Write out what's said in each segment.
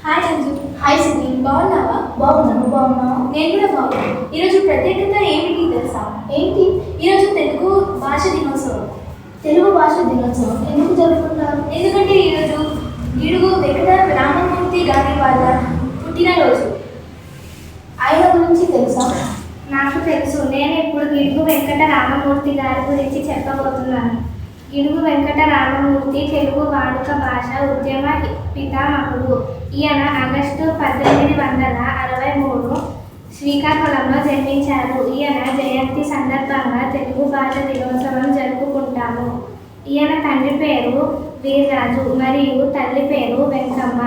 Hi Anju. Hi సిద్ధి. బాగున్నావా? బాగున్నాను. బాగున్నావా? నేను కూడా బాగున్నాను. ఈరోజు ప్రత్యేకత ఏమిటి తెలుసా? ఏంటి? ఈరోజు తెలుగు భాష దినోత్సవం. తెలుగు భాష దినోత్సవం ఎందుకు జరుపుకుంటారు? ఎందుకంటే ఈరోజు గిడుగు వెంకట రామమూర్తి గారి వాళ్ళ పుట్టినరోజు. ఆయన గురించి తెలుసా? నాకు తెలుసు. నేను ఇప్పుడు గిడుగు వెంకట రామమూర్తి గారి గురించి చెప్పబోతున్నాను. గిడుగు వెంకట రామమూర్తి తెలుగు వాడుక భాష ఉద్యమ పితామహుడు. ఈయన ఆగస్టు 1863 శ్రీకాకుళంలో జన్మించారు. ఈయన జయంతి సందర్భంగా తెలుగు భాష దినోత్సవం జరుపుకుంటాము. ఈయన తండ్రి పేరు వీర్రాజు మరియు తల్లి పేరు వెంకమ్మ.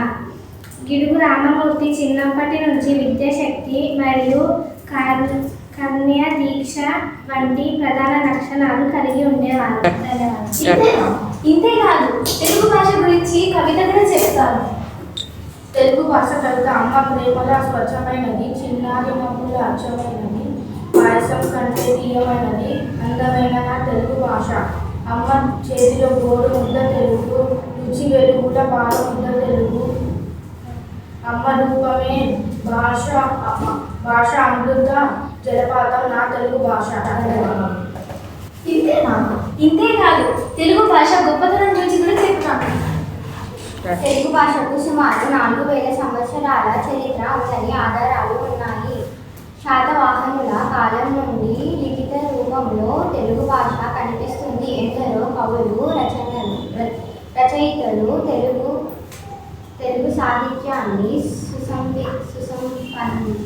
గిడుగు రామమూర్తి చిన్నప్పటి నుంచి విద్యాశక్తి మరియు కన్య దీక్ష వంటి ప్రధాన లక్షణాలు కలిగి ఉండేవారు. ఇంతేకాదు తెలుగు భాష గురించి కవిత కూడా చెప్తాను. తెలుగు భాష కవిత అమ్మ ప్రేమల స్వచ్ఛమైనది, చిన్నారి నవ్వుల అచ్చమైనది, పాయసం కంటే తీయమైనది, అందమైన నా తెలుగు భాష. అమ్మ చేతిలో గోడు ముద్ద తెలుగు, రుచి వెలుగుల పాల ముద్ద తెలుగు. అమ్మ రూపమే భాష అమృత జలపాతం నా తెలుగు భాష. ఇంతేకాదు తెలుగు భాష గొప్పతనం గురించి కూడా చెప్తాను. తెలుగు భాషకు సుమారు 4000 సంవత్సరాల చరిత్ర ఉందని ఆధారాలు ఉన్నాయి. శాతవాహనుల కాలం నుండి లిఖిత రూపంలో తెలుగు భాష కనిపిస్తుంది. ఎందరో కవులు రచయితలు తెలుగు సాహిత్యాన్ని సుసంపన్నం.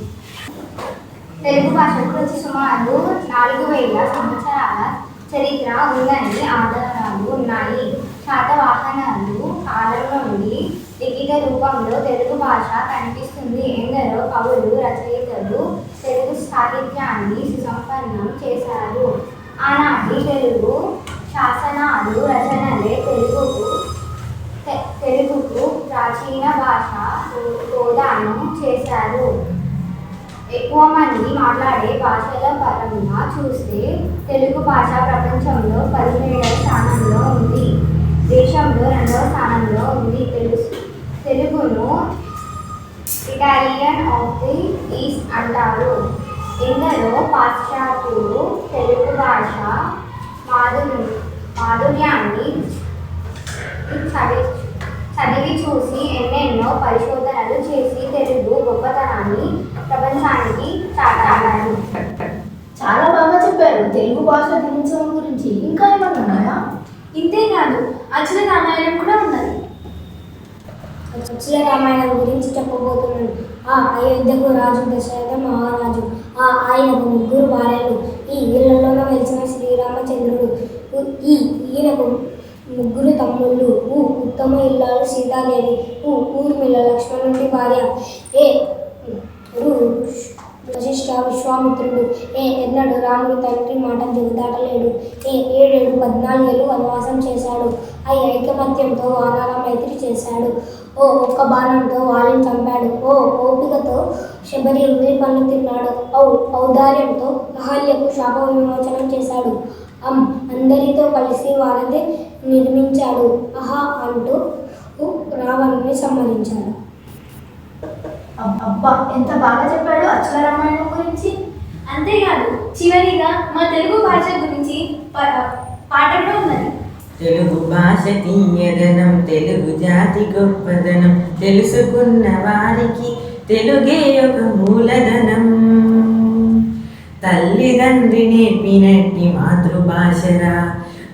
తెలుగు భాషకు సుమారు 4000 సంవత్సరాల చరిత్ర ఉందని ఆధారాలు ఉన్నాయి. శాతవాహనుల కాలం నుండి లిఖిత రూపంలో తెలుగు భాష కనిపిస్తుంది. ఎందరో కవులు రచయితలు తెలుగు సాహిత్యాన్ని సుసంపన్నం చేశారు. ఆనాటి తెలుగు శాసనాలు రచనలే తెలుగుకు ప్రాచీన భాష హోదాను చేశారు. ఎక్కువ మంది మాట్లాడే భాషల పరంగా చూస్తే తెలుగు భాష ప్రపంచంలో 17వ స్థానంలో ఉంది. దేశంలో 2వ స్థానంలో ఉంది. తెలుగును ఇటాలియన్ ఆఫ్ ది ఈస్ట్ అంటారు. ఎందరో పాశ్చాత్యులు తెలుగు భాష మాధుర్యాన్ని చదివి చూసి ఎన్నెన్నో పరిశోధనలు చేసి తెలుగు గొప్పతనాన్ని ప్రపంచానికి చాటారు. చాలా బాగా చెప్పారు తెలుగు భాష దినోత్సవం గురించి. ఇంకా ఏమన్నా ఉన్నాయా? ఇంతేకాదు అచల రామాయణం కూడా ఉన్నది. అచల రామాయణం గురించి చెప్పబోతున్నాను. అయోధ్యకు రాజు దశరథ మహారాజు. ఆయనకు 3 భార్యలు. ఈ ఇళ్లలోనే వెలిసిన శ్రీరామచంద్రుడు. ఈయనకు 3 తమ్ముళ్ళు. ఉత్తమ ఇల్లాలు సీతాదేవి. ఊర్మిళ లక్ష్మణుడి భార్య. వశిష్ఠ విశ్వామిత్రుడు. ఎన్నడు రాముడి తండ్రి మాట జగదాటలేడు. 14 ఏళ్ళు వనవాసం చేశాడు. ఐకమత్యంతో వానర మైత్రి చేశాడు. ఒక్క బాణంతో వాలిని చంపాడు. ఓపికతో శబరి ఉల్లి పళ్ళు తిన్నాడు. ఔదార్యంతో అహల్యకు శాప విమోచనం చేశాడు. అందరితో కలిసి వారధి నిర్మించాడు. అంటూ రావణుని సంహరించాడు. అబ్బా, ఎంత బాగా చెప్పాడు అచల రామాయణం గురించి. అంతేకాదు చివరిగా మా తెలుగు భాష గురించి పాట కూడా ఉన్నది. తెలుగు భాష తీయదనం, తెలుగు జాతి గొప్పదనం, తెలుసుకున్న వారికి తెలుగే ఒక మూలధనం. తల్లిదండ్రి నేర్పినట్టి మాతృభాషరా,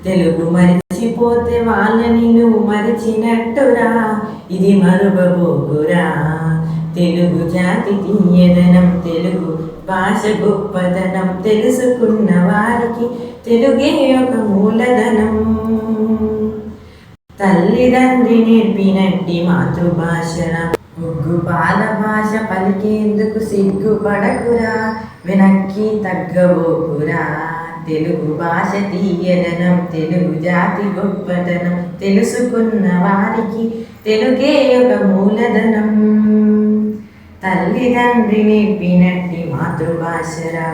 తెలుగు మరిచిపోతే వాళ్ళని నువ్వు మరిచినట్టురా, ఇది మరువబోకురా. తెలుగు జాతి తీయదనం, తెలుగు భాష గొప్పదనం, తెలుసుకున్న వారికి తెలుగే ఒక మూలధనం. తల్లిదండ్రి నేర్పినట్టి మాతృభాషరా, ఉగ్గుపాల భాష పలికేందుకు సిగ్గుపడకురా, వెనక్కి తగ్గబోకురా. తెలుగు భాష తీయదనం, తెలుగు జాతి గొప్పదనం, తెలుసుకున్న వారికి తెలుగే ఒక మూలధనం. తల్లిదండ్రి నేర్పినట్టి మాతృభాషరా.